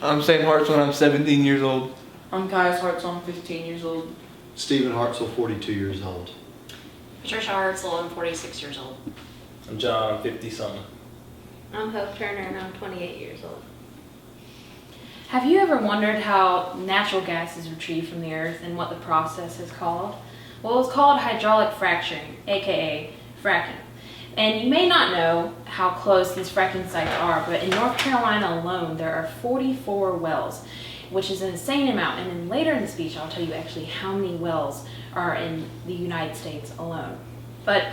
I'm Sam Hartzell, I'm 17 years old. I'm Kaius Hartzell, I'm 15 years old. Stephen Hartzell, 42 years old. Patricia Hartzell, I'm 46 years old. I'm John, I'm 50-something. I'm Hope Turner and I'm 28 years old. Have you ever wondered how natural gas is retrieved from the earth and what the process is called? Well, it's called hydraulic fracturing, aka fracking. And you may not know how close these fracking sites are, but in North Carolina alone, there are 44 wells, which is an insane amount. And then later in the speech, I'll tell you actually how many wells are in the United States alone. But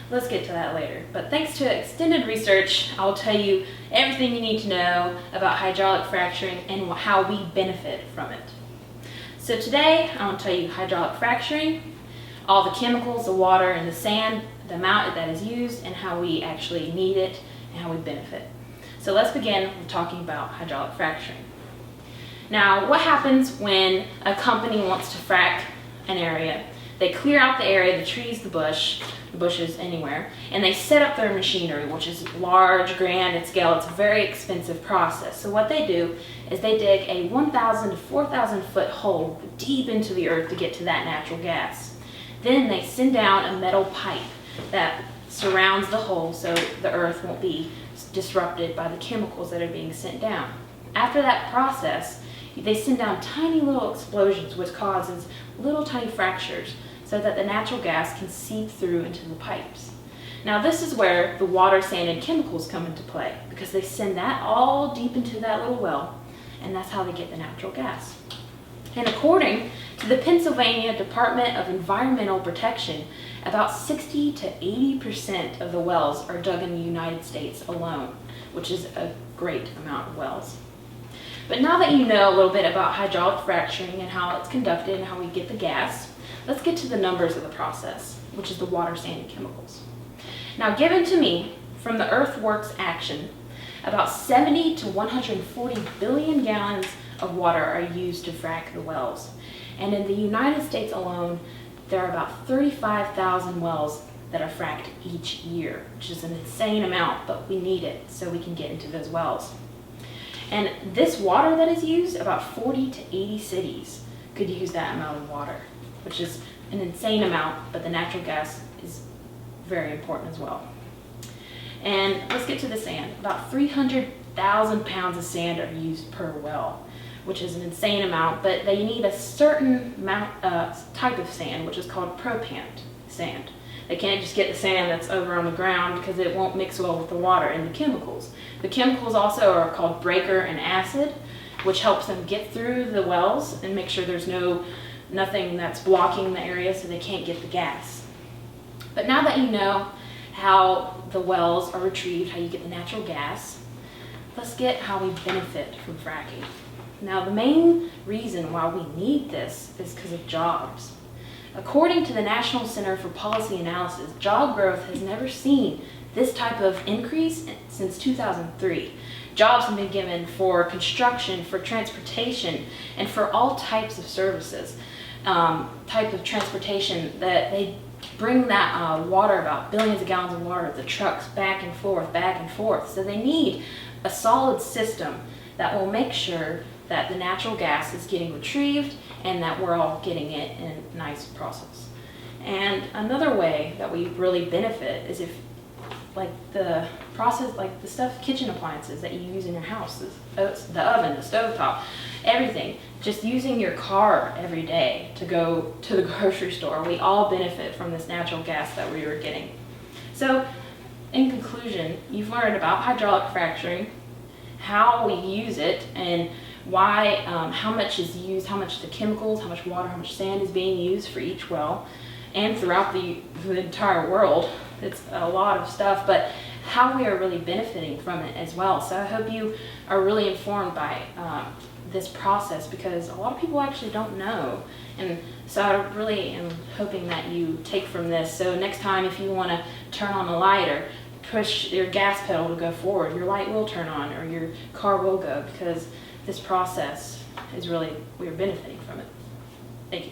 let's get to that later. But thanks to extended research, I'll tell you everything you need to know about hydraulic fracturing and how we benefit from it. So today, I want to tell you hydraulic fracturing, all the chemicals, the water, and the sand, the amount that is used, and how we actually need it and how we benefit. So let's begin with talking about hydraulic fracturing. Now, what happens when a company wants to frack an area? They clear out the area, the trees, the bushes, anywhere, and they set up their machinery, which is large, grand in scale. It's a very expensive process. So what they do is they dig a 1,000 to 4,000 foot hole deep into the earth to get to that natural gas. Then they send down a metal pipe that surrounds the hole so the earth won't be disrupted by the chemicals that are being sent down. After that process, they send down tiny little explosions, which causes little tiny fractures so that the natural gas can seep through into the pipes. Now this is where the water, sand, and chemicals come into play, because they send that all deep into that little well, and that's how they get the natural gas. And according to the Pennsylvania Department of Environmental Protection, about 60 to 80% of the wells are dug in the United States alone, which is a great amount of wells. But now that you know a little bit about hydraulic fracturing and how it's conducted and how we get the gas, let's get to the numbers of the process, which is the water, sand, and chemicals. Now, given to me from the Earthworks Action, about 70 to 140 billion gallons of water are used to frack the wells. And in the United States alone, there are about 35,000 wells that are fracked each year, which is an insane amount, but we need it so we can get into those wells. And this water that is used, about 40 to 80 cities could use that amount of water, which is an insane amount, but the natural gas is very important as well. And let's get to the sand. About 300,000 pounds of sand are used per well, which is an insane amount, but they need a certain type of sand, which is called propant sand. They can't just get the sand that's over on the ground because it won't mix well with the water and the chemicals. The chemicals also are called breaker and acid, which helps them get through the wells and make sure there's nothing that's blocking the area so they can't get the gas. But now that you know how the wells are retrieved, how you get the natural gas, let's get how we benefit from fracking. Now, the main reason why we need this is because of jobs. According to the National Center for Policy Analysis, job growth has never seen this type of increase since 2003. Jobs have been given for construction, for transportation, and for all types of services. Type of transportation that they bring that water, about billions of gallons of water, the trucks back and forth. So they need a solid system that will make sure that the natural gas is getting retrieved and that we're all getting it in a nice process. And another way that we really benefit is if, like the process, like the stuff, kitchen appliances that you use in your house, the oven, the stovetop, everything, just using your car every day to go to the grocery store, we all benefit from this natural gas that we are getting. So in conclusion, you've learned about hydraulic fracturing, how we use it, and why, how much is used, how much the chemicals, how much water, how much sand is being used for each well, and throughout the entire world. It's a lot of stuff, but how we are really benefiting from it as well. So I hope you are really informed by this process, because a lot of people actually don't know. And so I really am hoping that you take from this. So next time if you want to turn on a light or push your gas pedal to go forward, your light will turn on or your car will go, because this process is really, we're benefiting from it. Thank you.